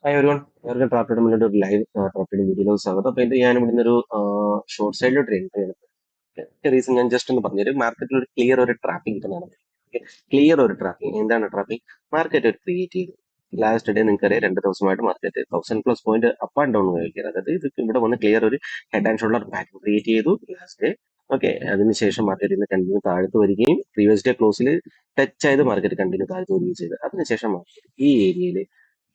Hi ഒരുവൺ, അവർക്ക് trap ഇടുമ്പോൾ ഒരു ലൈവ് ട്രാപ്പ് ഇടും വീഡിയോയിലേക്ക് സ്വാഗതം. അപ്പൊ ഇത് ഞാൻ ഇവിടുന്ന് ഒരു ഷോർട്ട് സൈഡിലോട്ട് എൻട്രി ചെയ്യണം. റീസൺ ഞാൻ ജസ്റ്റ് ഒന്ന് പറഞ്ഞൊരു മാർക്കറ്റിൽ ഒരു ക്ലിയർ ഒരു ട്രാപ്പിംഗ് കിട്ടുന്നതാണ്. ക്ലിയർ ഒരു ട്രാപ്പിംഗ് എന്താണ് ട്രാപ്പിംഗ്? മാർക്കറ്റ് ഒരു ക്രിയേറ്റ് ചെയ്തു. ലാസ്റ്റ് ഡേ നിങ്ങൾക്കറിയാം 2 ദിവസമായിട്ട് market 1000+ point up and down കഴിക്കുക. അതായത് ഇത് ഇവിടെ വന്ന് ക്ലിയർ ഒരു head and shoulder pattern create ചെയ്തു ലാസ്റ്റ് ഡേ. ഓക്കെ, അതിനുശേഷം മാർക്കറ്റ് ഇന്ന് കണ്ടിന്യൂ താഴത്ത് വരികയും പ്രീവിയസ് ഡേ ക്ലോസിൽ ടച്ച് ആയത് മാർക്കറ്റ് കണ്ടിന്യൂ താഴത്ത് വരികയും ചെയ്തു. അതിനുശേഷം മാർക്കറ്റ് ഈ ഏരിയയിൽ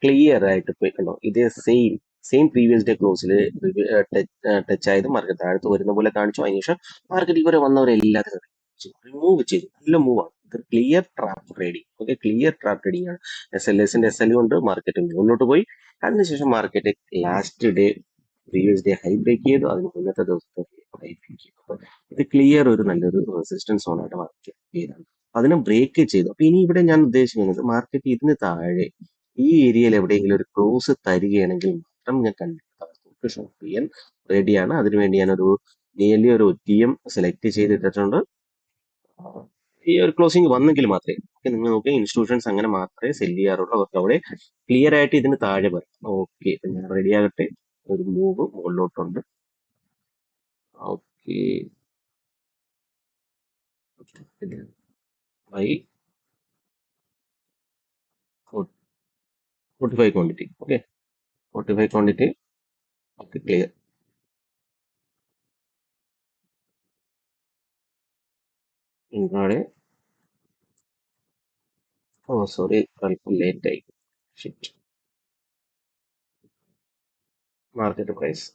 ക്ലിയർ ആയിട്ട് പോയി കണ്ടോ, ഇതേ സെയിം സെയിം പ്രീവിയസ് ഡേ ക്ലോസിൽ ടച്ച് ആയത് മാർക്കറ്റ് താഴത്ത് വരുന്ന പോലെ കാണിച്ചു. അതിനുശേഷം മാർക്കറ്റ് ഇവരെ വന്നവരെല്ലാത്തിനും റിമൂവ് ചെയ്തു. നല്ല മൂവാണ്. ഇത് clear trap trading. Okay, clear trap trading ആണ്. SLS കൊണ്ട് മാർക്കറ്റ് മുന്നോട്ട് പോയി. അതിനുശേഷം market last day previous day high break ചെയ്തു. അതിന് മുന്നത്തെ ദിവസത്തെ ഹൈ ബ്രേക്ക് ചെയ്തു. അപ്പൊ ഇത് ക്ലിയർ ഒരു നല്ലൊരു റെസിസ്റ്റൻസ് സോണായിട്ട് മാർക്കറ്റ് ചെയ്താണ്. അതിനെ ബ്രേക്ക് ചെയ്തു. അപ്പൊ ഇനി ഇവിടെ ഞാൻ ഉദ്ദേശിക്കുന്നത് മാർക്കറ്റ് ഇതിന് താഴെ ഈ ഏരിയയിൽ എവിടെയെങ്കിലും ഒരു ക്ലോസ് തരികയാണെങ്കിൽ മാത്രം ഞാൻ കണ്ടിട്ട് ഷോപ്പ് ചെയ്യാൻ റെഡിയാണ്. അതിനുവേണ്ടി ഞാനൊരു നിയർലി ഒരു TM സെലക്ട് ചെയ്തിട്ടുണ്ട്. ഈ ഒരു ക്ലോസിംഗ് വന്നെങ്കിൽ മാത്രമേ നിങ്ങൾ നോക്കുക, ഇൻസ്റ്റിറ്റ്യൂഷൻസ് അങ്ങനെ മാത്രമേ സെല് ചെയ്യാറുള്ളൂ. അവർക്ക് അവിടെ ക്ലിയർ ആയിട്ട് ഇതിന് താഴെ വരും. ഓക്കെ, ഞാൻ റെഡി ആകട്ടെ. ഒരു മൂവ് മുകളിലോട്ടുണ്ട്. Okay, buy 45 quantity. Okay, 45 quantity. Okay, clear. ഇങ്ങോടെ സോറി, അല്പം ലേറ്റ് ആയി. ഷിറ്റ്. മാർക്കറ്റ് പ്രൈസ്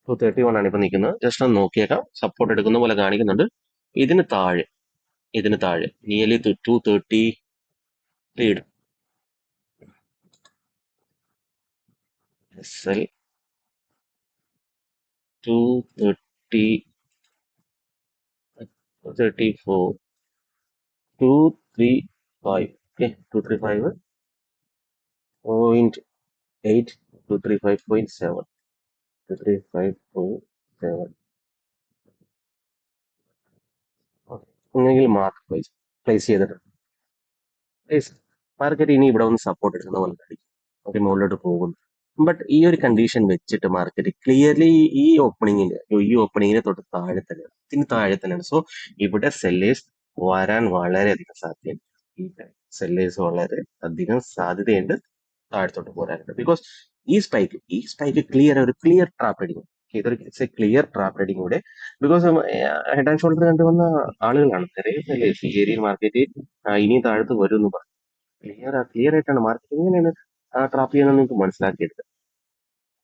231 ആണ് ഇപ്പൊ നിൽക്കുന്നത്. ജസ്റ്റ് ഒന്ന് നോക്കിയേക്കാം. സപ്പോർട്ട് എടുക്കുന്ന പോലെ കാണിക്കുന്നുണ്ട്. ഇതിന് താഴെ നിയർലി 230 ഇടും. SL 230 34 235. Okay, 235.8 235.7 235.7. ഇങ്ങനെയെങ്കിലും മാർക്ക് പ്ലേസ് ചെയ്തിട്ടുണ്ട്. മാർക്കറ്റ് ഇനി ഇവിടെ ഒന്ന് സപ്പോർട്ട് എടുക്കുന്ന പോലെ കാണിക്കും. ഓക്കെ, മുകളിലോട്ട് പോകുന്നു. ബട്ട് ഈ ഒരു കണ്ടീഷൻ വെച്ചിട്ട് മാർക്കറ്റ് ക്ലിയർലി ഈ ഓപ്പണിങ്ങിന് തൊട്ട് താഴെ തന്നെയാണ്, ഇതിന് താഴെ തന്നെയാണ്. സോ ഇവിടെ സെല്ലേഴ്സ് വരാൻ വളരെയധികം സാധ്യതയുണ്ട്. ഈ സെല്ലേഴ്സ് വളരെ അധികം സാധ്യതയുണ്ട് താഴത്തോട്ട് പോരാനുണ്ട്. ബിക്കോസ് ഈ സ്പൈക്ക് ക്ലിയർ ട്രാപ്പ് അടിക്കും. ഇതൊരു ക്ലിയർ ട്രാപ്പ് അടിക്കും ഇവിടെ. ബിക്കോസ് ഹെഡ് ആൻഡ് ഷോൾഡർ കണ്ടുവന്ന ആളുകളാണ് നിറയെ സെല്ലേഴ്സ് ഈ ഏരിയൻ മാർക്കറ്റ് ഇനിയും താഴത്ത് വരും എന്ന് പറഞ്ഞു. ക്ലിയർ ആയിട്ടാണ് മാർക്കറ്റ് എങ്ങനെയാണ് ട്രാപ്പ് ചെയ്യുന്നത് നിങ്ങൾക്ക് മനസ്സിലാക്കിയെടുത്തത്.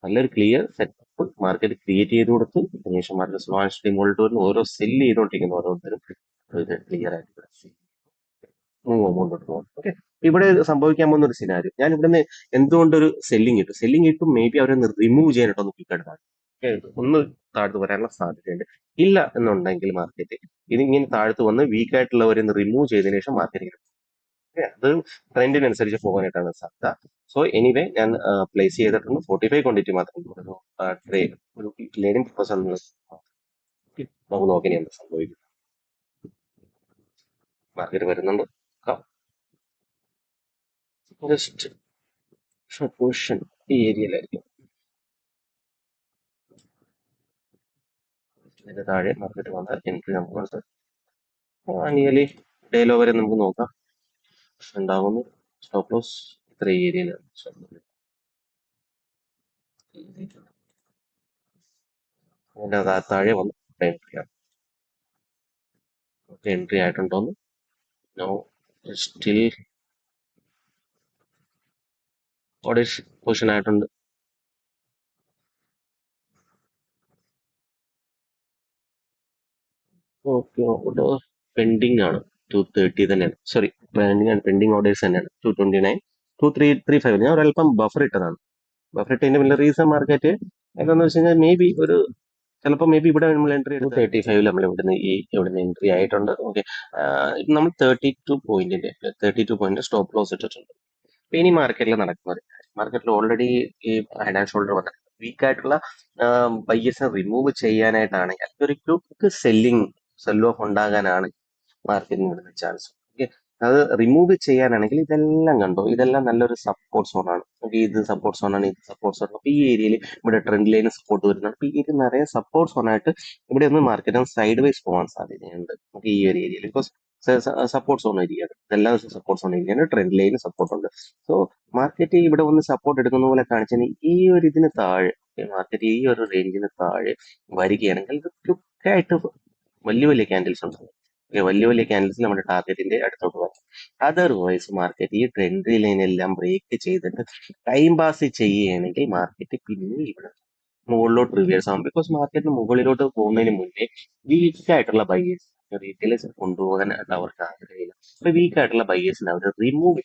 നല്ലൊരു ക്ലിയർ സെറ്റപ്പ് മാർക്കറ്റ് ക്രിയേറ്റ് ചെയ്ത് കൊടുത്തു. അതിനുശേഷം മാർക്കറ്റ് സ്ലോ ആൻഡ് സ്റ്റഡി മുകളിലോട്ട് വരുന്നു. ഓരോ സെല്ല് ചെയ്തുകൊണ്ടിരിക്കുന്നു ഓരോരുത്തരും. ഇത് ക്ലിയർ ആയിട്ട് മുമ്പോട്ട് പോകും. ഓക്കെ, ഇവിടെ സംഭവിക്കാൻ പോകുന്ന ഒരു സിനാരിയോ, ഞാൻ ഇവിടുന്ന് എന്തുകൊണ്ടൊരു സെല്ലിംഗ് ഇട്ടും മേ ബി അവരൊന്ന് റിമൂവ് ചെയ്യാനായിട്ടൊന്ന് പിക്ക് എടുക്കാൻ ഒന്ന് താഴ്ത്തു വരാനുള്ള സാധ്യതയുണ്ട്. ഇല്ല എന്നുണ്ടെങ്കിൽ മാർക്കറ്റ് ഇതിങ്ങനെ താഴ്ത്തു വന്ന് വീക്ക് ആയിട്ടുള്ളവരെ റിമൂവ് ചെയ്തതിനു ശേഷം മാർക്കറ്റ് അത് ട്രെൻഡിനനുസരിച്ച് പോകാനായിട്ടാണ് സാധ്യത. സോ എനിവേ ഞാൻ പ്ലേസ് ചെയ്തിട്ടുണ്ട് 45 ക്വാണ്ടിറ്റി മാത്രം ഒരു ട്രേഡ്, ഒരു ലേണിംഗ് പർപ്പസ് നമുക്ക് നോക്കി എന്താ സംഭവിക്കും. മാർക്കറ്റ് വരുന്നുണ്ട്. ജസ്റ്റ് പൊസിഷൻ ഈ ഏരിയയിലായിരിക്കും. ഇതിന്റെ താഴെ മാർക്കറ്റ് വന്നാൽ എൻട്രി നമുക്ക് നിയർലി ഡേ ലോ വരെ നമുക്ക് നോക്കാം. ഉണ്ടാകുന്നു സ്റ്റോപ്പ് ലോസ് ഇത്ര ഏരിയയിലാണ്. അതിന്റെ താഴെ വന്ന് എൻട്രി ആയിട്ടുണ്ടോന്ന് നോ, സ്റ്റിൽ ഓർഡേഴ്സ് പൊസിഷൻ ആയിട്ടുണ്ട്. ഓക്കെ, ഓർഡർ പെൻഡിങ് ആണ്. 230 തന്നെയാണ്. സോറി, പെൻഡിങ് ഓർഡേഴ്സ് തന്നെയാണ്. 229 2335. ഞാൻ ഒരല്പം ബഫർ ഇട്ടതാണ്. ബഫർ ഇട്ടതിന്റെ വലിയ റീസൺ മാർക്കറ്റ് എന്താണെന്ന് വെച്ച് കഴിഞ്ഞാൽ മേ ബി ഇവിടെ നമ്മൾ എൻട്രി 235 നമ്മൾ ഇവിടുന്ന് എൻട്രി ആയിട്ടുണ്ട്. ഓക്കെ, നമ്മൾ 32 പോയിന്റ് സ്റ്റോപ്പ് ലോസ് ഇട്ടിട്ടുണ്ട്. ഇനി മാർക്കറ്റിൽ നടക്കുന്നത്, മാർക്കറ്റിൽ ഓൾറെഡി ഈ ഹെഡ് ആൻഡ് ഷോൾഡർ വന്നിട്ടുണ്ട്. വീക്ക് ആയിട്ടുള്ള ബയ്യസിനെ റിമൂവ് ചെയ്യാനായിട്ടാണെങ്കിൽ ഒരു ക്വിക്ക് സെൽ ഓഫ് ഉണ്ടാകാനാണ് മാർക്കറ്റിന് ഇവിടുന്ന് ചാൻസ്. ഓക്കെ, അത് റിമൂവ് ചെയ്യാനാണെങ്കിൽ ഇതെല്ലാം കണ്ടോ, ഇതെല്ലാം നല്ലൊരു സപ്പോർട്ട് സോൺ ആണ്. ഓക്കെ, ഇത് സപ്പോർട്ട് സോൺ ആണ്, ഇത് സപ്പോർട്ട് സോൺ. അപ്പൊ ഈ ഏരിയയിൽ ഇവിടെ ട്രെൻഡ് ലൈന് സപ്പോർട്ട് വരുന്നുണ്ട്. അപ്പൊ ഈ ഏരിയ നിറയെ സപ്പോർട്ട് സോൺ ആയിട്ട് ഇവിടെ ഒന്ന് മാർക്കറ്റ് സൈഡ് വൈസ് പോകാൻ സാധ്യതയുണ്ട്. ഓക്കെ, ഈ ഒരു ഏരിയയിൽ ബിക്കോസ് സപ്പോർട്ട് സോൺ ഏരിയയാണ്, ഇതെല്ലാം സപ്പോർട്ട് സോൺ ഏരിയയാണ്, ട്രെൻഡ് ലൈന് സപ്പോർട്ട് ഉണ്ട്. സോ മാർക്കറ്റ് ഇവിടെ ഒന്ന് സപ്പോർട്ട് എടുക്കുന്ന പോലെ കാണിച്ചാൽ ഈ ഒരു ഇതിന് താഴെ മാർക്കറ്റ് ഈ ഒരു റേഞ്ചിന് താഴെ വരികയാണെങ്കിൽ ഇത് ക്വിക്കായിട്ട് വലിയ വലിയ ക്യാൻഡിൽസ് ഉണ്ടാവും. ഓക്കെ, വലിയ വലിയ ക്യാൻഡിൽസ് നമ്മുടെ ടാർഗറ്റിന്റെ അടുത്തോട്ട് വരും. അതർവൈസ് മാർക്കറ്റ് ഈ ട്രെൻഡ് ലൈനെല്ലാം ബ്രേക്ക് ചെയ്തിട്ട് ടൈം പാസ് ചെയ്യുകയാണെങ്കിൽ മാർക്കറ്റ് പിന്നെ ഇവിടെ മുകളിലോട്ട് റിവേഴ്സ് ആവും. ബിക്കോസ് മാർക്കറ്റിന് മുകളിലോട്ട് പോകുന്നതിന് മുന്നേ വീക്ക് ആയിട്ടുള്ള ബയേഴ്സ് റീറ്റെയിൽ കൊണ്ടുപോകാനായിട്ട് അവർക്ക് ആഗ്രഹമില്ല. അപ്പൊ വീക്ക് ആയിട്ടുള്ള ബയേഴ്സിനെ അവർ റിമൂവ്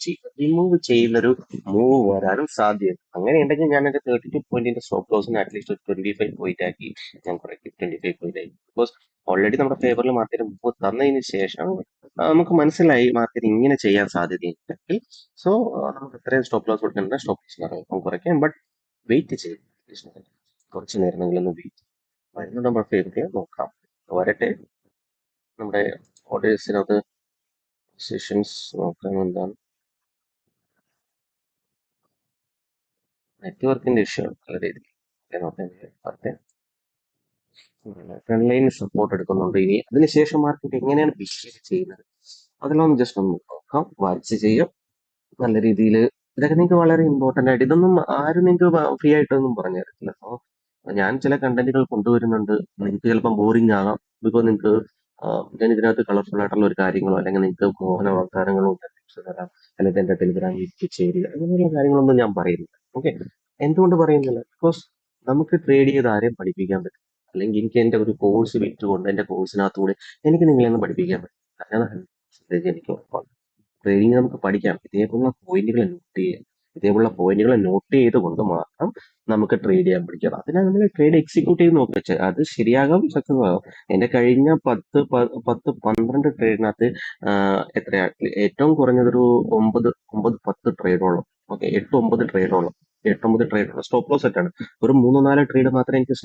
ചെയ്യുന്നൊരു മൂവ് വരാനും സാധ്യത. അങ്ങനെ ഉണ്ടെങ്കിൽ ഞാൻ എന്റെ 32 പോയിന്റിന്റെ സ്റ്റോപ്പ് ലോസിന് അറ്റ്ലീസ്റ്റ് ഒരു 25 പോയിന്റ് ആക്കി ഞാൻ കുറയ്ക്കും. 25 പോയിന്റ് ആയി. ബിക്കോസ് ഓൾറെഡി നമ്മുടെ ഫേവറിൽ മാർക്കറ്റ് മൂവ് തന്നതിന് ശേഷം നമുക്ക് മനസ്സിലായി മാർക്കറ്റ് ഇങ്ങനെ ചെയ്യാൻ സാധ്യതയുണ്ടെങ്കിൽ സോ നമുക്ക് എത്രയും സ്റ്റോപ്പ് ലോസ് കൊടുക്കേണ്ട സ്റ്റോപ്പ് ലോസ് കുറയ്ക്കാം. ബട്ട് വെയിറ്റ് ചെയ്യും, കുറച്ച് നേരമെങ്കിലും ഒന്ന് വെയിറ്റ് വരുന്ന നമ്മൾ ഫേവറിൽ നോക്കാം. വരട്ടെ, നമ്മുടെ ഓർഡേഴ്സിനകത്ത് സെഷൻസ് നോക്കാൻ എന്താണ് നെറ്റ്വർക്കിന്റെ ഇഷ്യൂ പല രീതിയിൽ നോക്കാൻ പറട്ടെ. ട്രെൻഡ് ലൈൻ സപ്പോർട്ട് എടുക്കുന്നുണ്ട്. ഇനി അതിനുശേഷം മാർക്കറ്റ് എങ്ങനെയാണ് ബിഹേവ് ചെയ്യുന്നത് അതെല്ലാം ഒന്ന് ജസ്റ്റ് ഒന്ന് നോക്കാം. വാച്ച് ചെയ്യാം നല്ല രീതിയിൽ. ഇതൊക്കെ നിങ്ങൾക്ക് വളരെ ഇമ്പോർട്ടന്റ് ആയിട്ട്, ഇതൊന്നും ആരും നിങ്ങൾക്ക് ഫ്രീ ആയിട്ടൊന്നും പറഞ്ഞു തരത്തില്ല. സോ ഞാൻ ചില കണ്ടന്റുകൾ കൊണ്ടുവരുന്നുണ്ട്. നിങ്ങൾക്ക് ചിലപ്പോൾ ബോറിംഗ് ആകാം. ബിക്കോസ് നിങ്ങൾക്ക് ഞാൻ ഇതിനകത്ത് കളർഫുൾ ആയിട്ടുള്ള ഒരു കാര്യങ്ങളോ അല്ലെങ്കിൽ നിങ്ങൾക്ക് മോഹന വാഗ്ദാനങ്ങളോ ടിപ്സ് തരാം, അല്ലെങ്കിൽ എന്റെ ടെലിഗ്രാം ഗ്രൂപ്പിൽ ചേരുക, അങ്ങനെയുള്ള കാര്യങ്ങളൊന്നും ഞാൻ പറയുന്നില്ല. ഓക്കെ, എന്തുകൊണ്ട് പറയുന്നില്ല? ബിക്കോസ് നമുക്ക് ട്രേഡ് ചെയ്ത് ആരെയും പഠിപ്പിക്കാൻ പറ്റും, അല്ലെങ്കിൽ എനിക്ക് എന്റെ ഒരു കോഴ്സ് വിറ്റുകൊണ്ട് എന്റെ കോഴ്സിനകത്തൂടെ എനിക്ക് നിങ്ങളെ ഒന്ന് പഠിപ്പിക്കാൻ പറ്റും. അങ്ങനെ എനിക്ക് ഉറപ്പാണ്. ട്രേഡിംഗ് നമുക്ക് പഠിക്കാം. ഇതേപോലുള്ള പോയിന്റുകൾ നോട്ട് ചെയ്യാം. ഇതേപോലുള്ള പോയിന്റുകൾ നോട്ട് ചെയ്തുകൊണ്ട് മാത്രം നമുക്ക് ട്രേഡ് ചെയ്യാൻ പഠിക്കാം. അതിനാണ് നമ്മൾ ട്രേഡ് എക്സിക്യൂട്ട് ചെയ്ത് നോക്കുക. അത് ശരിയാകാം, സക്സസ് ആകാം. എന്റെ കഴിഞ്ഞ 12 ട്രേഡിനകത്ത് എത്രയാ ഏറ്റവും കുറഞ്ഞതൊരു 9 10 ട്രേഡോളം. ഓക്കെ, 8 9 ട്രേഡോളം. 8 9 ട്രേഡോളം സ്റ്റോപ്പ് ലോസ് സെറ്റാണ്. ഒരു 3 4 ട്രേഡ് മാത്രമേ എനിക്ക്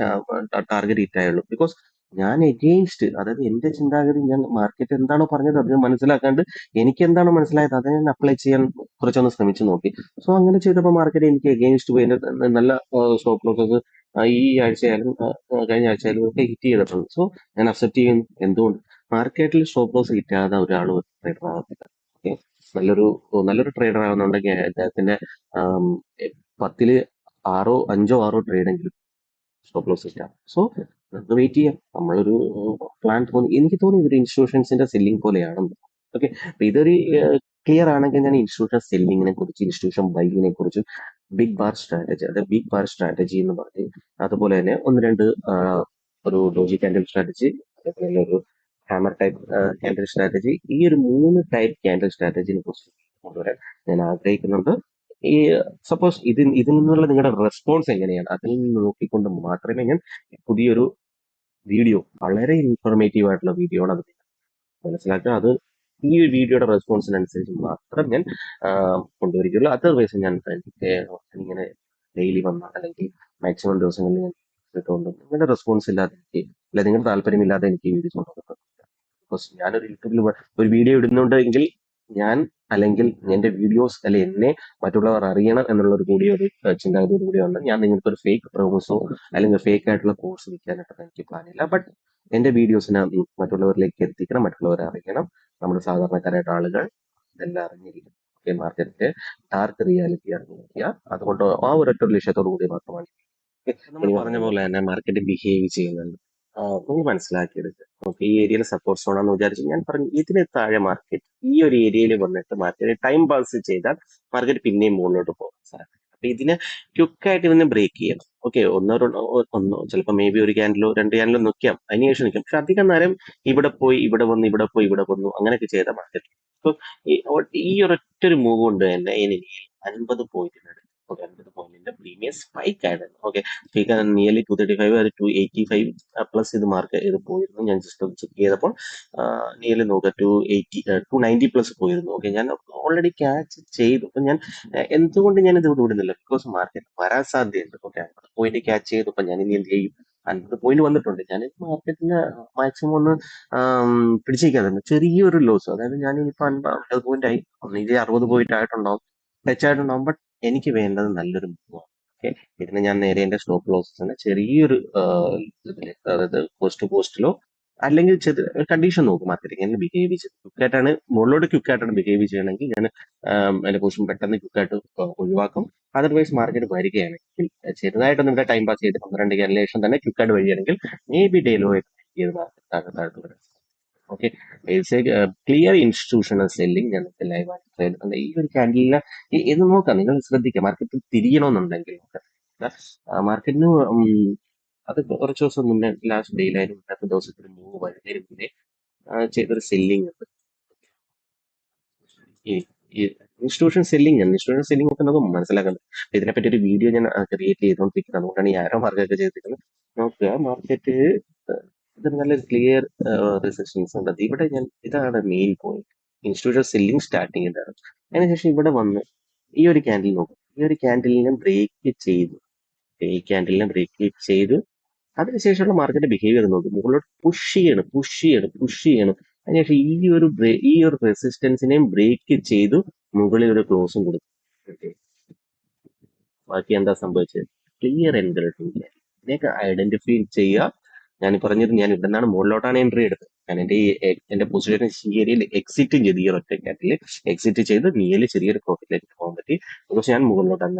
ടാർഗറ്റ് ഹിറ്റ് ആയുള്ളൂ. ബിക്കോസ് ഞാൻ എഗെയിൻസ്റ്റ്, അതായത് എന്റെ ചിന്താഗതി, ഞാൻ മാർക്കറ്റ് എന്താണോ പറഞ്ഞത് അത് മനസ്സിലാക്കാണ്ട് എനിക്ക് എന്താണോ മനസ്സിലായത് അത് ഞാൻ അപ്ലൈ ചെയ്യാൻ കുറച്ചൊന്ന് ശ്രമിച്ചു നോക്കി. സോ അങ്ങനെ ചെയ്തപ്പോൾ മാർക്കറ്റ് എനിക്ക് എഗെയിൻസ്റ്റ് പോയി നല്ല സ്റ്റോപ്പ് ലോസസ് ഈ ആഴ്ചയായാലും കഴിഞ്ഞ ആഴ്ചയായാലും ഒക്കെ ഹിറ്റ് ചെയ്തിട്ടുണ്ട്. സോ ഞാൻ അക്സെപ്റ്റ് ചെയ്യുന്നു. എന്തുകൊണ്ട്? മാർക്കറ്റിൽ സ്റ്റോപ്പ് ലോസ് ഹിറ്റ് ആകാതെ ഒരാൾ ട്രേഡർ ആകത്തില്ല. ഓക്കെ, നല്ലൊരു നല്ലൊരു ട്രേഡർ ആകുന്നുണ്ടെങ്കിൽ അദ്ദേഹത്തിന്റെ ആം, 10ല് 5 6 ട്രേഡെങ്കിലും സ്റ്റോപ്പ് ലോസ് ഇല്ല. സോ നമുക്ക് വെയിറ്റ് ചെയ്യാം. നമ്മളൊരു പ്ലാൻ തോന്നി, എനിക്ക് തോന്നി ഇതൊരു ഇൻസ്റ്റിറ്റ്യൂഷൻസിന്റെ സെല്ലിംഗ് പോലെയാണെന്ന്. ഓക്കെ, അപ്പൊ ഇതൊരു ക്ലിയർ ആണെങ്കിൽ ഞാൻ ഇൻസ്റ്റിറ്റ്യൂഷൻ സെല്ലിങ്ങിനെ കുറിച്ച്, ഇൻസ്റ്റിറ്റ്യൂഷൻ ബൈങ്ങിനെ കുറിച്ചും, ബിഗ് ബാർ സ്ട്രാറ്റജി, അതായത് ബിഗ് ബാർ സ്ട്രാറ്റജി എന്ന് പറഞ്ഞ്, അതുപോലെ തന്നെ ഒന്ന് രണ്ട് ഒരു ഡോജി ക്യാൻഡിൽ സ്ട്രാറ്റജി, അതേപോലെ ഒരു ഹാമർ ടൈപ്പ് ക്യാൻഡിൽ സ്ട്രാറ്റജി, ഈ ഒരു 3 ടൈപ്പ് ക്യാൻഡിൽ സ്ട്രാറ്റജിനെ കുറിച്ച് കൊണ്ടുവരാൻ ഞാൻ ആഗ്രഹിക്കുന്നുണ്ട്. ഈ സപ്പോസ് ഇതിൽ നിന്നുള്ള നിങ്ങളുടെ റെസ്പോൺസ് എങ്ങനെയാണ് അതിൽ നിന്ന് നോക്കിക്കൊണ്ട് മാത്രമേ ഞാൻ പുതിയൊരു വീഡിയോ, വളരെ ഇൻഫോർമേറ്റീവ് ആയിട്ടുള്ള വീഡിയോ ആണ് അത് മനസ്സിലാക്കുക. അത് ഈ ഒരു വീഡിയോയുടെ റെസ്പോൺസിനനുസരിച്ച് മാത്രം ഞാൻ കൊണ്ടുവരികയുള്ളൂ. അതർവൈസ് ഞാൻ ഇങ്ങനെ ഡെയിലി വന്ന അല്ലെങ്കിൽ മാക്സിമം ദിവസങ്ങളിൽ ഞാൻ ഇട്ടുകൊണ്ട് നിങ്ങളുടെ റെസ്പോൺസ് ഇല്ലാതെ എനിക്ക്, അല്ല നിങ്ങളുടെ താല്പര്യമില്ലാതെ എനിക്ക് വീഡിയോ കൊണ്ടുവന്നത്. ബിക്കോസ് ഞാനൊരു യൂട്യൂബിൽ ഒരു വീഡിയോ ഇടുന്നുണ്ടെങ്കിൽ ഞാൻ, അല്ലെങ്കിൽ എന്റെ വീഡിയോസ് അല്ലെ എന്നെ മറ്റുള്ളവർ അറിയണം എന്നുള്ള ഒരു കൂടി ഒരു ചിന്താഗതിയോട് കൂടി വന്ന് ഞാൻ നിങ്ങൾക്ക് ഒരു ഫേക്ക് പ്രൊമോസോ അല്ലെങ്കിൽ ഫേക്ക് ആയിട്ടുള്ള കോഴ്സ് വിൽക്കാനായിട്ട് എനിക്ക് പ്ലാനില്ല. ബട്ട് എന്റെ വീഡിയോസിനെ മറ്റുള്ളവരിലേക്ക് എത്തിക്കണം, മറ്റുള്ളവരെ അറിയണം, നമ്മുടെ സാധാരണക്കാരായിട്ട് ആളുകൾ ഇതെല്ലാം അറിഞ്ഞിരിക്കും. മാർക്കറ്റിന്റെ ഡാർക്ക് റിയാലിറ്റി അറിഞ്ഞിരിക്കുക. അതുകൊണ്ട് ആ ഒരൊറ്റ ലക്ഷ്യത്തോടു കൂടി മാത്രമാണ് നമ്മൾ പറഞ്ഞ പോലെ തന്നെ മാർക്കറ്റ് ബിഹേവ് ചെയ്യുന്നുണ്ട്. നിങ്ങൾ മനസ്സിലാക്കിയെടുക്കുക. ഓക്കെ, ഈ ഏരിയയിൽ സപ്പോർട്ട് സോൺ ആണെന്ന് വിചാരിച്ചു ഞാൻ പറഞ്ഞു, ഇതിന് താഴെ മാർക്കറ്റ് ഈ ഒരു ഏരിയയിൽ വന്നിട്ട് മാർക്കറ്റ് ടൈം പാസ് ചെയ്താൽ മാർക്കറ്റ് പിന്നെയും മുകളിലോട്ട് പോകാൻ സാധിക്കും. അപ്പൊ ഇതിന് ക്വിക്കായിട്ട് ഇതിനെ ബ്രേക്ക് ചെയ്യണം. ഓക്കെ, ഒന്നോ ചിലപ്പോൾ മേ ബി ഒരു ക്യാൻഡിലോ 2 ക്യാൻഡിലോ നിൽക്കാം, അതിനുശേഷം നിൽക്കാം. പക്ഷെ അധികം നേരം ഇവിടെ പോയി ഇവിടെ വന്നു, ഇവിടെ പോയി ഇവിടെ വന്നു, അങ്ങനെയൊക്കെ ചെയ്ത മാർക്കറ്റ് ഇപ്പൊ ഈ ഒരൊറ്റ ഒരു മൂവ് കൊണ്ട് തന്നെ എനിക്ക് 50 പോയിന്റിനടുത്ത്, 50 പോയിന്റിന്റെ പ്രീമിയം സ്പൈക്ക് ആയിരുന്നു. ഓക്കെ, സ്പീക്ക് നിയർലി 235 അത് 285 പ്ലസ് ഇത് മാർക്ക് ചെയ്ത് പോയിരുന്നു. ഞാൻ ജസ്റ്റ് ഒന്ന് ചെക്ക് ചെയ്തപ്പോൾ നിയർലി നോക്കുക 290 പ്ലസ് പോയിരുന്നു. ഓക്കെ, ഞാൻ ഓൾറെഡി ക്യാച്ച് ചെയ്തു. അപ്പൊ ഞാൻ എന്തുകൊണ്ട് ഞാൻ ഇത് വിടുന്നില്ല? ബിക്കോസ് മാർക്കറ്റ് വരാൻ സാധ്യതയുണ്ട്. ഓക്കെ, പോയിന്റ് ക്യാച്ച് ചെയ്തു. അപ്പൊ ഞാൻ ഇനി എന്ത് ചെയ്യും? 50 പോയിന്റ് വന്നിട്ടുണ്ട്. ഞാൻ മാർക്കറ്റിന് മാക്സിമം ഒന്ന് ആം, പിടിച്ചിരിക്കാതെ ചെറിയൊരു ലോസ്, അതായത് ഞാൻ ഇനിയിപ്പോ 50 പോയിന്റ് ആയി, ഒന്നിൽ 60 പോയിന്റ് ആയിട്ടുണ്ടാവും, ടച്ച് ആയിട്ടുണ്ടാവും. ബട്ട് എനിക്ക് വേണ്ടത് നല്ലൊരു മൂവാണ്. ഓക്കെ, ഇതിന് ഞാൻ നേരെ എന്റെ സ്റ്റോപ്പ് ലോസസ് തന്നെ ചെറിയൊരു ഇതില്, അതായത് കോസ്റ്റ് ടു കോസ്റ്റിലോ അല്ലെങ്കിൽ കണ്ടീഷൻ നോക്കും മാർക്കറ്റിംഗ് എങ്ങനെ ബിഹേവ് ചെയ്ത്. ക്വിക്കായിട്ടാണ് മുകളിലോട്ട് ക്വിക്കായിട്ടാണ് ബിഹേവ് ചെയ്യണമെങ്കിൽ ഞാൻ എന്റെ പൊസിഷൻ പെട്ടെന്ന് ക്വിക്കായിട്ട് ഒഴിവാക്കും. അതർവൈസ് മാർക്കറ്റ് വരികയാണെങ്കിൽ ചെറുതായിട്ടൊന്നും ഇവിടെ ടൈം പാസ് ചെയ്ത് 12 ശേഷം തന്നെ ക്വിക്കായിട്ട് വരികയാണെങ്കിൽ മേ ബി ഡേ ലോ ചെയ്ത് മാർക്കറ്റ് താഴോട്ട് വരാം. ഓക്കെ, ക്ലിയർ ഇൻസ്റ്റിറ്റ്യൂഷണൽ സെല്ലിംഗ് ഞങ്ങൾക്ക് ലൈവായിട്ട് ചെയ്യുന്നുണ്ട്. ഈ ഒരു ക്യാൻഡിലിനെ ഇത് നോക്കാം, നിങ്ങൾ ശ്രദ്ധിക്കുക. മാർക്കറ്റ് തിരിയണമെന്നുണ്ടെങ്കിൽ മാർക്കറ്റിന് അത് കുറച്ച് ദിവസം മുന്നേ, ലാസ്റ്റ് ഡേയിലായാലും ഇന്നത്തെ ദിവസത്തിന് മൂവ് വരുന്നതിന് മുന്നേ ചെയ്തൊരു സെല്ലിംഗ് ഉണ്ട്. ഈ ഈ ഇൻസ്റ്റിറ്റ്യൂഷൻ സെല്ലിംഗ് ആണ്. ഇൻസ്റ്റിറ്റ്യൂഷൻ സെല്ലിംഗ് ഒക്കെ നമുക്ക് മനസ്സിലാക്കുന്നത്. ഇതിനെപ്പറ്റി ഒരു വീഡിയോ ഞാൻ ക്രിയേറ്റ് ചെയ്തുകൊണ്ടിരിക്കുന്നത്, അതുകൊണ്ടാണ് ഈ ആരോ മാർക്കൊക്കെ ചെയ്തിരിക്കുന്നത്. നോക്കുക, മാർക്കറ്റ് ഇത് നല്ലൊരു ക്ലിയർ റെസിസ്റ്റൻസ് ഉണ്ട്. അത് ഇവിടെ ഇതാണ് main point. Institution selling starting ഇതാണ്. അതിനുശേഷം ഇവിടെ വന്ന് ഈ ഒരു ക്യാൻഡിൽ നോക്കും. ഈ ഒരു ക്യാൻഡിലിനെ ബ്രേക്ക് ചെയ്തു, ഈ ക്യാൻഡിലിനെ ബ്രേക്ക് ചെയ്ത് അതിനുശേഷമുള്ള മാർക്കറ്റ് ബിഹേവിയർ നോക്കും. മുകളിലോട്ട് പുഷ് ചെയ്യണം, പുഷ് ചെയ്യണം, പുഷ് ചെയ്യണം. അതിനുശേഷം ഈ ഒരു റെസിസ്റ്റൻസിനെയും ബ്രേക്ക് ചെയ്തു മുകളിൽ ഒരു ക്ലോസും കൊടുക്കും. Okay. ബാക്കി എന്താ സംഭവിച്ചത്? Clear encouragement. ഇതിനെയൊക്കെ ഐഡന്റിഫൈ ചെയ്യുക. ഞാൻ പറഞ്ഞത്, ഞാൻ ഇവിടെ നിന്നാണ് മുകളിലോട്ടാണ് എൻട്രി എടുത്തത്. ഞാൻ എന്റെ പൊസിഷൻ ഈ ഏരിയയിൽ എക്സിറ്റും ചെയ്ത്, ഈ ഒറ്റ ക്യാറ്റിൽ എക്സിറ്റ് ചെയ്ത് നിയല് ചെറിയൊരു പ്രോഫിറ്റിലേക്ക് പോകാൻ പറ്റി. പക്ഷെ ഞാൻ മുകളിലോട്ടാണ്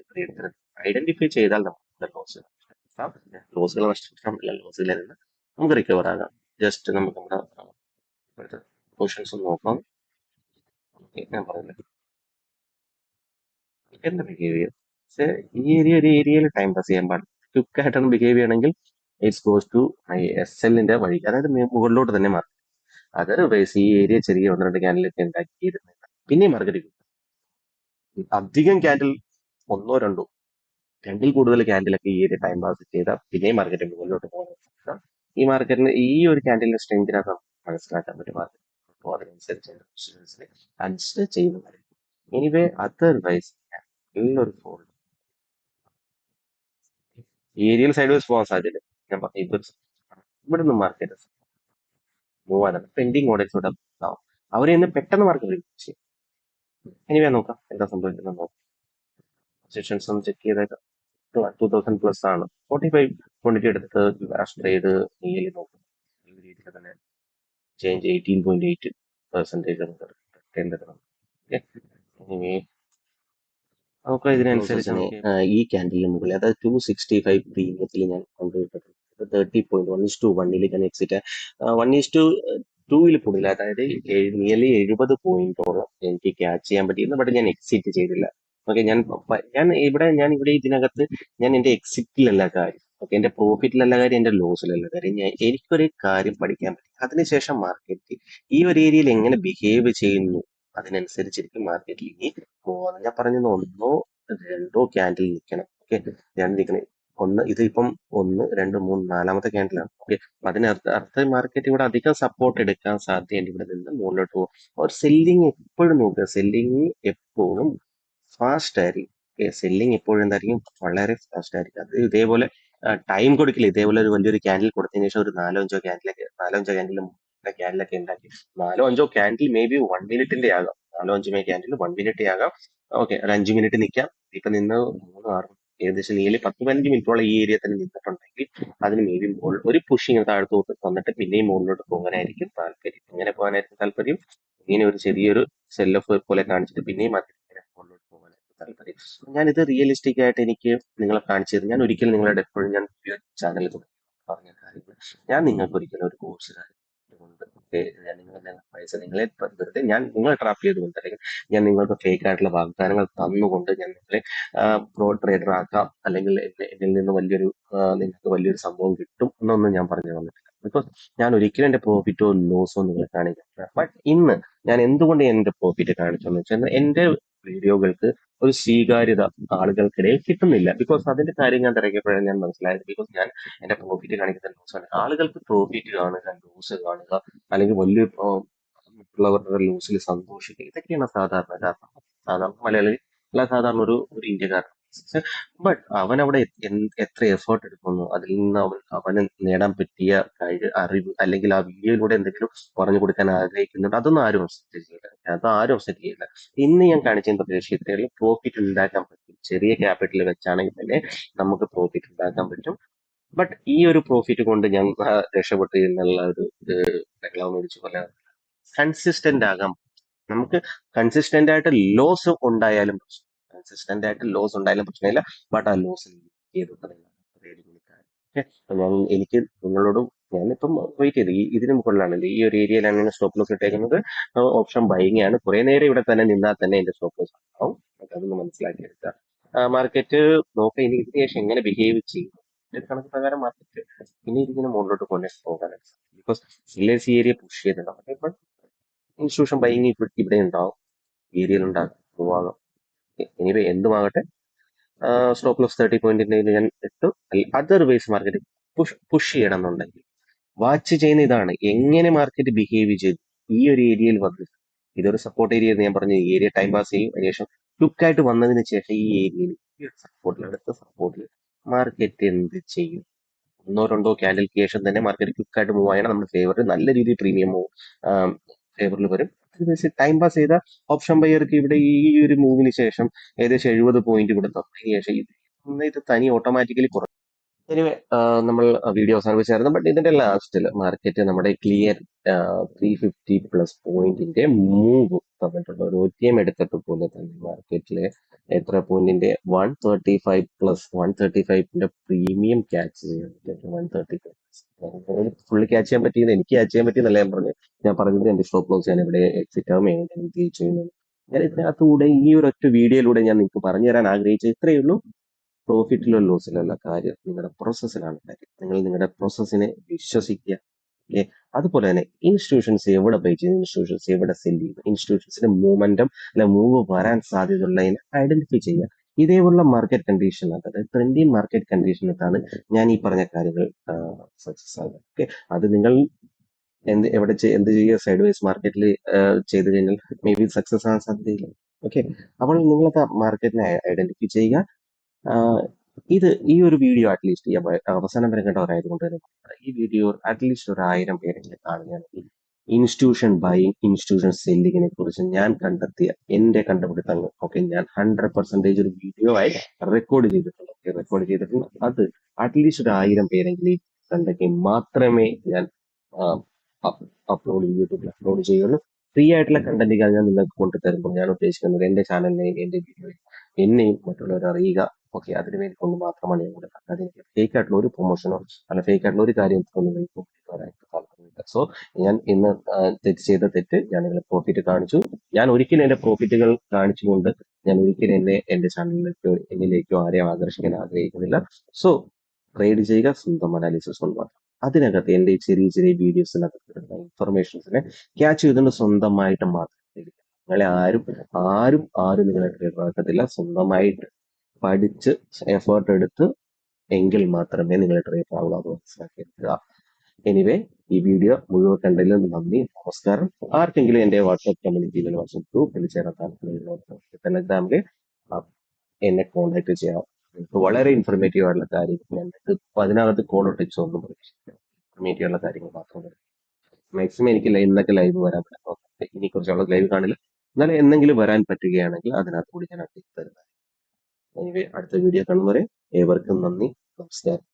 എൻട്രി എടുത്തത്. ഐഡന്റിഫൈ ചെയ്താൽ നമുക്ക് ലോസ് ലോസുകൾ നഷ്ടപ്പെടാമില്ല. ലോസുകളിൽ നിന്ന് നമുക്ക് റിക്കവർ ആകാം. ജസ്റ്റ് നമുക്ക് നമ്മുടെ പൊസിഷൻസ് നോക്കാം. ഞാൻ പറഞ്ഞില്ല എന്താ ബിഹേവിയർ. പക്ഷേ ഈ ഒരു ഏരിയയിൽ ടൈം പാസ് ചെയ്യാൻ പാടില്ല. ക്വിക്ക് ആയിട്ടാണ് ബിഹേവ് ചെയ്യണമെങ്കിൽ ഇറ്റ്സ് ഗോസ് ടു SL-ന്റെ വഴി, അതായത് മുകളിലോട്ട് തന്നെ മാറും. അതർവൈസ് ഈ ഏരിയ ചെറിയ 1-2 ക്യാൻഡിലൊക്കെ ഉണ്ടാക്കിയിരുന്നില്ല, പിന്നെ മാർക്കറ്റ് അധികം ക്യാൻഡിൽ, ഒന്നോ രണ്ടോ, രണ്ടിൽ കൂടുതൽ ക്യാൻഡിലൊക്കെ ഈ ഏരിയ ടൈം പാസ് ചെയ്താൽ പിന്നെയും മാർക്കറ്റ് മുകളിലോട്ട് പോകാൻ. ഈ മാർക്കറ്റിന് ഈ ഒരു ക്യാൻഡിലിന്റെ സ്ട്രെങ്തിനൊക്കെ മനസ്സിലാക്കാൻ പറ്റും. മാർക്കറ്റ് അപ്പോൾ അതിനനുസരിച്ച് കൺസിഡർ ചെയ്യുന്നതായിരിക്കും. എനിവേ അതർവൈസ് നല്ലൊരു ഫോൾ ഏരിയൽ സൈഡ് വൈസ് പോകാൻ സാധ്യത. ഞാൻ പറഞ്ഞു ഇവിടെ നിന്ന് മാർക്കറ്റ് മൂവ് ആകാൻ പെൻഡിങ് ഓർഡേഴ്സ് ഇവിടെ ഉണ്ടാവും. അവരെ ഇന്ന് പെട്ടെന്ന് മാർക്കറ്റ് ചെയ്യും. എനിവേ നോക്കാം എന്താ സംഭവിക്കുന്നത് നോക്കാം. പൊസിഷൻസ് ഒന്ന് ചെക്ക് ചെയ്തേക്കാം. 2000 പ്ലസ് ആണ്. 45 ക്വാണ്ടിറ്റി എടുത്ത് ലാസ്റ്റ് ട്രേഡ് നീലി നോക്കും. ഈ ഒരു രീതിയിൽ തന്നെ ചേഞ്ച് 18.8% എനിവേ നമുക്ക് ഇതിനനുസരിച്ച് ഈ ക്യാൻഡിലിന് മുകളിൽ, അതായത് 265 പ്രീമിയത്തിൽ ഞാൻ കൊണ്ടുപോയിട്ടുണ്ട്. 30.1:1 ഞാൻ എക്സിറ്റ് 1:2 കൂടുതൽ, അതായത് നിയർലി 70 പോയിന്റോളം എനിക്ക് ക്യാച്ച് ചെയ്യാൻ പറ്റിയിരുന്നു. ബട്ട് ഞാൻ എക്സിറ്റ് ചെയ്തില്ല. ഓക്കെ, ഞാൻ ഇവിടെ ഇതിനകത്ത് ഞാൻ എന്റെ എക്സിറ്റിലല്ല കാര്യം. ഓക്കെ, എന്റെ പ്രോഫിറ്റിലല്ല കാര്യം, എന്റെ ലോസിലല്ല കാര്യം. എനിക്കൊരു കാര്യം പഠിക്കാൻ പറ്റി. അതിനുശേഷം മാർക്കറ്റ് ഈ ഒരു ഏരിയയിൽ എങ്ങനെ ബിഹേവ് ചെയ്യുന്നു അതിനനുസരിച്ചിരിക്കും മാർക്കറ്റിൽ ഇനി പോവാന്ന്. ഞാൻ പറഞ്ഞത് ഒന്നോ രണ്ടോ ക്യാൻഡിൽ നിൽക്കണം. ഓക്കെ, രണ്ട് നിൽക്കണേ. ഇതിപ്പം 1, 2, 3, 4-മത്തെ ക്യാൻഡിലാണ്. ഓക്കെ, അർത്ഥം മാർക്കറ്റ് ഇവിടെ അധികം സപ്പോർട്ട് എടുക്കാൻ സാധ്യതയുണ്ട്. ഇവിടെ നിന്ന് മുകളിലോട്ട് പോകും. ഒരു സെല്ലിങ് എപ്പോഴും നോക്കുക. സെല്ലിങ് എപ്പോഴും ഫാസ്റ്റ് ആയിരിക്കും. സെല്ലിങ് എപ്പോഴും എന്തായിരിക്കും? വളരെ ഫാസ്റ്റ് ആയിരിക്കും. അത് ഇതേപോലെ ടൈം കൊടുക്കില്ല. ഇതേപോലെ ഒരു വലിയൊരു ക്യാൻഡിൽ കൊടുത്തതിന് ശേഷം ഒരു 4-5 ക്യാൻഡിലൊക്കെ ഉണ്ടാക്കി, 4-5 ക്യാൻഡിൽ മേ ബി 1 മിനിറ്റിന്റെ ആകാം. 4-5 ക്യാൻഡിൽ 1 മിനിറ്റ് ആകാം. ഓക്കെ, ഒരു 5 മിനിറ്റ് നിൽക്കാം. ഇപ്പൊ നിന്ന് 3-6 ഏകദേശം നിയർലി 10-15 മിനിറ്റോളം ഈ ഏരിയ തന്നെ നിന്നിട്ടുണ്ടെങ്കിൽ അതിന് മേ ബി ഒരു പുഷിങ് താഴത്തോട്ട് വന്നിട്ട് പിന്നെയും മുകളിലോട്ട് പോകാനായിരിക്കും താല്പര്യം. എങ്ങനെ പോകാനായിരിക്കും താല്പര്യം? ഇങ്ങനെ ഒരു ചെറിയൊരു സെൽ ഓഫ് പോലെ കാണിച്ചിട്ട് പിന്നെയും മാർക്കറ്റ് മുകളിലോട്ട് പോകാനായിരിക്കും താല്പര്യം. ഞാനിത് റിയലിസ്റ്റിക് ആയിട്ട് എനിക്ക് നിങ്ങളെ കാണിച്ചു തരും. ഞാൻ ഒരിക്കലും നിങ്ങളുടെ എപ്പോഴും ഞാൻ ചാനൽ പറഞ്ഞ കാര്യങ്ങൾ ഞാൻ നിങ്ങൾക്ക് ഒരിക്കലും ഒരു കോഴ്സ് കൊണ്ട് ഞാൻ നിങ്ങളുടെ പൈസ വെറുതെ നിങ്ങളെ ട്രാപ്പ് ചെയ്തുകൊണ്ട്, അല്ലെങ്കിൽ ഞാൻ നിങ്ങൾക്ക് ഫേക്ക് ആയിട്ടുള്ള വാഗ്ദാനങ്ങൾ തന്നുകൊണ്ട് ഞാൻ നിങ്ങളെ പ്രോ ട്രേഡർ ആക്കാം, അല്ലെങ്കിൽ എന്നിൽ നിന്ന് നിങ്ങൾക്ക് വലിയൊരു സംഭവം കിട്ടും എന്നൊന്നും ഞാൻ പറഞ്ഞു തന്നിട്ടില്ല. ബിക്കോസ് ഞാൻ ഒരിക്കലും എന്റെ പ്രോഫിറ്റോ ലോസോ നിങ്ങളെ കാണിക്കില്ല. ബട്ട് ഇന്ന് ഞാൻ എന്തുകൊണ്ട് എന്റെ പ്രോഫിറ്റ് കാണിച്ചെന്ന് വെച്ചാൽ എന്റെ വീഡിയോകൾക്ക് ഒരു സ്വീകാര്യത ആളുകൾക്കിടയിൽ കിട്ടുന്നില്ല. ബിക്കോസ് അതിന്റെ കാര്യം ഞാൻ തിരക്കിയപ്പോഴാണ് ഞാൻ മനസ്സിലായത്. ബിക്കോസ് ഞാൻ എന്റെ പ്രോഫിറ്റ് കാണിക്കുന്ന ലോസാണ്. ആളുകൾക്ക് പ്രോഫിറ്റ് കാണുക, ലോസ് കാണുക, അല്ലെങ്കിൽ വലിയ മറ്റുള്ളവരുടെ ലോസിൽ സന്തോഷിക്കുക, ഇതൊക്കെയാണ് സാധാരണ കാരണം. സാധാരണ മലയാളി അല്ല, സാധാരണ ഒരു ഇന്ത്യക്കാരൻ ബട്ട് അവൻ അവിടെ എത്ര എഫേർട്ട് എടുക്കുന്നു, അതിൽ നിന്ന് അവന് നേടാൻ പറ്റിയ അറിവ്, അല്ലെങ്കിൽ ആ വീഡിയോയിലൂടെ എന്തെങ്കിലും പറഞ്ഞു കൊടുക്കാൻ ആഗ്രഹിക്കുന്നുണ്ട്, അതൊന്നും ആരും അക്സെപ്റ്റ് ചെയ്യില്ല. അതാരും അക്സെപ്റ്റ് ചെയ്യില്ല. ഇന്ന് ഞാൻ കാണിച്ച പ്രതീക്ഷിക്കുന്നതിൽ പ്രോഫിറ്റ് ഉണ്ടാക്കാൻ പറ്റും. ചെറിയ ക്യാപിറ്റൽ വെച്ചാണെങ്കിൽ തന്നെ നമുക്ക് പ്രോഫിറ്റ് ഉണ്ടാക്കാൻ പറ്റും. ബട്ട് ഈ ഒരു പ്രോഫിറ്റ് കൊണ്ട് ഞാൻ രക്ഷപ്പെട്ടു എന്നുള്ള ഒരു ബംഗ്ലാവ് മേടിച്ചു പോലെ കൺസിസ്റ്റന്റ് ആകാം. നമുക്ക് കൺസിസ്റ്റന്റ് ആയിട്ട് ലോസ് ഉണ്ടായാലും പ്രശ്നം, കൺസിസ്റ്റന്റ് ആയിട്ട് ലോസ് ഉണ്ടായാലും പ്രശ്നമില്ല. ബട്ട് ആ ലോസ് എനിക്ക് നിങ്ങളോടും, ഞാനിപ്പം വെയിറ്റ് ചെയ്ത് ഇതിന് മുകളിലാണ്, ഈ ഒരു ഏരിയയിലാണ് ഞാൻ സ്റ്റോപ്പ് ലോസ് ഇട്ടേക്കുന്നത്. ഓപ്ഷൻ ബൈങ് ആണ്. കുറെ നേരം ഇവിടെ തന്നെ നിന്നാൽ തന്നെ എന്റെ സ്റ്റോപ്പ് ലോസ് ആവും. അതൊന്ന് മനസ്സിലാക്കിയെടുക്കുക. മാർക്കറ്റ് നോക്കുക ഇനി ഇതിന് ശേഷം എങ്ങനെ ബിഹേവ് ചെയ്യും. കണക്ക് പ്രകാരം മാർക്കറ്റ് ഇനി ഇതിങ്ങനെ മുകളിലോട്ട് പോകാനാണ്. ബിക്കോസ് ഈ ഏരിയ പുഷ് ചെയ്തിട്ടുണ്ടാവും. ഇപ്പം ഇൻസ്റ്റിറ്റ്യൂഷൻ ബൈങ് ഇവിടെ ഉണ്ടാവും, ഏരിയയിൽ ഉണ്ടാകും, പോവാകാം. എനിവേ എന്തുമാകട്ടെ, സ്റ്റോപ്പ് ലോസ് 30 പോയിന്റിന്റെ ഞാൻ ഇട്ടു. അതർവൈസ് മാർക്കറ്റ് പുഷ് ചെയ്യണം എന്നുണ്ടെങ്കിൽ വാച്ച് ചെയ്യുന്ന ഇതാണ്, എങ്ങനെ മാർക്കറ്റ് ബിഹേവ് ചെയ്തു ഈ ഒരു ഏരിയയിൽ വന്ന്. ഇതൊരു സപ്പോർട്ട് ഏരിയ ഞാൻ പറഞ്ഞു, ഈ ഏരിയ ടൈം പാസ് ചെയ്യും. അതിനുശേഷം ക്വിക്കായിട്ട് വന്നതിന് ശേഷം ഈ ഏരിയയിൽ സപ്പോർട്ടിൽ, അടുത്ത സപ്പോർട്ടിൽ മാർക്കറ്റ് എന്ത് ചെയ്യും. ഒന്നോ രണ്ടോ ക്യാൻഡലിന് ശേഷം തന്നെ മാർക്കറ്റ് ക്വിക്കായിട്ട് മൂവ് ആയാണ് നമ്മുടെ ഫേവറിൽ നല്ല രീതിയിൽ പ്രീമിയം ഫേവറിൽ വരും. ടൈം പാസ് ചെയ്ത ഓപ്ഷൻ ബയർക്ക് ഇവിടെ ഈ ഒരു മൂവിന് ശേഷം ഏകദേശം 70 പോയിന്റ് കൊടുത്തു. അതിന് ശേഷം ഇത് തനി ഓട്ടോമാറ്റിക്കലി കുറയും. എനിവേ നമ്മൾ വീഡിയോ അവസാനിപ്പിച്ചായിരുന്നു. ബട്ട് ഇതിന്റെ ലാസ്റ്റിൽ മാർക്കറ്റ് നമ്മുടെ ക്ലിയർ 350+ പോയിന്റിന്റെ മൂവ് തന്നിട്ടുണ്ട്. ഒരു OTM എടുത്തിട്ട് പോലെ തന്നെ മാർക്കറ്റിലെ എത്ര പോയിന്റിന്റെ 135+135ന്റെ പ്രീമിയം ക്യാച്ച് ചെയ്യാൻ പറ്റും. 135 ഫുള്ള് ക്യാച്ച് ചെയ്യാൻ പറ്റിയത് എനിക്ക് ക്യാച്ച് ചെയ്യാൻ പറ്റിയെന്നല്ല ഞാൻ പറഞ്ഞത് എന്റെ സ്റ്റോപ്പ് ലോസ് ഞാൻ ഇവിടെ എക്സിറ്റ് ആവും, എങ്ങനെ ചെയ്യുന്നത്. ഞാൻ ഇതിനകത്തൂടെ ഈ ഒരു ഒറ്റ വീഡിയോയിലൂടെ ഞാൻ നിങ്ങൾക്ക് പറഞ്ഞു തരാൻ ആഗ്രഹിച്ചത് ഇത്രയേ ഉള്ളൂ. പ്രോഫിറ്റിലോ ലോസിലോ അല്ല കാര്യം, നിങ്ങളുടെ പ്രോസസ്സിലാണ് കാര്യം. നിങ്ങൾ നിങ്ങളുടെ പ്രോസസ്സിനെ വിശ്വസിക്കുക. ഓക്കെ, അതുപോലെ തന്നെ ഇൻസ്റ്റിറ്റ്യൂഷൻസ് എവിടെ ബൈ ചെയ്യുന്നു, ഇൻസ്റ്റിറ്റ്യൂഷൻസ് എവിടെ സെൽ ചെയ്യുന്നു, ഇൻസ്റ്റിറ്റ്യൂഷൻസിന്റെ മൂവ്മെന്റം അല്ലെ മൂവ് വരാൻ സാധ്യതയുള്ളതിനെ ഐഡന്റിഫൈ ചെയ്യുക. ഇതേപോലുള്ള മാർക്കറ്റ് കണ്ടീഷൻ, അതായത് ട്രെൻഡിങ് മാർക്കറ്റ് കണ്ടീഷനിലാണ് ഞാൻ ഈ പറഞ്ഞ കാര്യങ്ങൾ സക്സസ് ആകുക. ഓക്കെ, അത് നിങ്ങൾ എന്ത് ചെയ്യുക, സൈഡ് വൈസ് മാർക്കറ്റിൽ ചെയ്ത് കഴിഞ്ഞാൽ മേ ബി സക്സസ് ആകാൻ സാധ്യതയില്ല. ഓക്കെ, അപ്പോൾ നിങ്ങളത് മാർക്കറ്റിനെ ഐഡന്റിഫൈ ചെയ്യുക. ഈ ഒരു വീഡിയോ അറ്റ്ലീസ്റ്റ് അവസാനം വരെ കണ്ടവരായതുകൊണ്ട് തന്നെ ഈ വീഡിയോ അറ്റ്ലീസ്റ്റ് ഒരു 1000 പേരെങ്കിലും കാണുകയാണെങ്കിൽ ഇൻസ്റ്റിറ്റ്യൂഷൻ ബൈയിങ്, ഇൻസ്റ്റിറ്റ്യൂഷൻ സെല്ലിങ്ങിനെ കുറിച്ച് ഞാൻ കണ്ടെത്തിയ എന്റെ കണ്ടുപിടുത്തങ്ങൾ ഞാൻ 100% ഒരു വീഡിയോ ആയി റെക്കോർഡ് ചെയ്തിട്ടുണ്ട്. അത് അറ്റ്ലീസ്റ്റ് ഒരു 1000 പേരെങ്കിലും കണ്ടെങ്കിൽ മാത്രമേ ഞാൻ യൂട്യൂബിൽ അപ്ലോഡ് ചെയ്യുള്ളൂ. ഫ്രീ ആയിട്ടുള്ള കണ്ടന്റുകൾ ഞാൻ നിങ്ങൾക്ക് കൊണ്ടുതരുമ്പോൾ ഞാൻ ഉദ്ദേശിക്കുന്നത് എന്റെ ചാനലിനെയും എന്റെ വീഡിയോയും എന്നെയും മറ്റുള്ളവർ അറിയുക. ഓക്കെ, അതിനു വേണ്ടി കൊണ്ട് മാത്രമാണ് ഞാൻ കൊടുക്കുന്നത്. അല്ലാതെ എനിക്ക് ഫേക്ക് ആയിട്ടുള്ള ഒരു പ്രൊമോഷനോ അല്ല ഫേക്ക് ആയിട്ടുള്ള ഒരു കാര്യം വരാനായിട്ട് താല്പര്യമില്ല. സോ ഞാൻ ഇന്ന് ചെയ്ത തെറ്റ്, ഞാൻ നിങ്ങളെ പ്രോഫിറ്റ് കാണിച്ചു. ഞാൻ ഒരിക്കലും എന്റെ പ്രോഫിറ്റുകൾ കാണിച്ചുകൊണ്ട് ഞാൻ ഒരിക്കലും എന്റെ ചാനലിലേക്കോ എന്നിലേക്കോ ആരെയും ആകർഷിക്കാൻ ആഗ്രഹിക്കുന്നില്ല. സോ ട്രേഡ് ചെയ്യുക, സ്വന്തം അനാലിസിസ് കൊണ്ട്. അതിനകത്ത് എന്റെ ചെറിയ ചെറിയ വീഡിയോസിനകത്ത് ഇൻഫർമേഷൻസിനെ ക്യാച്ച് ചെയ്തുകൊണ്ട് സ്വന്തമായിട്ട് മാത്രം നിങ്ങളെ ആരും നിങ്ങളെ ട്രേഡർ ആക്കത്തില്ല. സ്വന്തമായിട്ട് പഠിച്ച് എഫേർട്ട് എടുത്ത് എങ്കിൽ മാത്രമേ നിങ്ങൾ ട്രേഡർ ആവുള്ളൂ. അത് മനസ്സിലാക്കിയെടുക്കുക. എനിവേ, ഈ വീഡിയോ മുഴുവൻ കണ്ടതിൽ നന്ദി, നമസ്കാരം. ആർക്കെങ്കിലും എന്റെ വാട്സ്ആപ്പ് കമ്മ്യൂണിറ്റിയിൽ, വാട്സ്ആപ്പ് ഗ്രൂപ്പിൽ ചേരാൻ താല്പര്യമുള്ളവർക്ക് ടെലഗ്രാമിൽ എന്നെ കോൺടാക്ട് ചെയ്യാം. വളരെ ഇൻഫർമേറ്റീവ് ആയിട്ടുള്ള കാര്യങ്ങൾ ഞങ്ങൾക്ക് അതിനകത്ത് കോൾ ടിപ്സ് ഒന്നും പ്രതീക്ഷിക്കില്ല. ഇൻഫർമേറ്റീവ് ആയിട്ടുള്ള കാര്യങ്ങൾ മാത്രം വരും. മാക്സിമം എനിക്ക് ഇന്നൊക്കെ ലൈവ് വരാൻ പറ്റും. ഇനി കുറച്ചുള്ള ലൈവ് കാണില്ല, എന്നാലും എന്തെങ്കിലും വരാൻ പറ്റുകയാണെങ്കിൽ അതിനകത്ത് കൂടി ഞാൻ അപ്ഡേറ്റ് തരുന്നത്. അടുത്ത വീഡിയോ കാണുന്നവരെ ഏവർക്കും നന്ദി, നമസ്കാരം.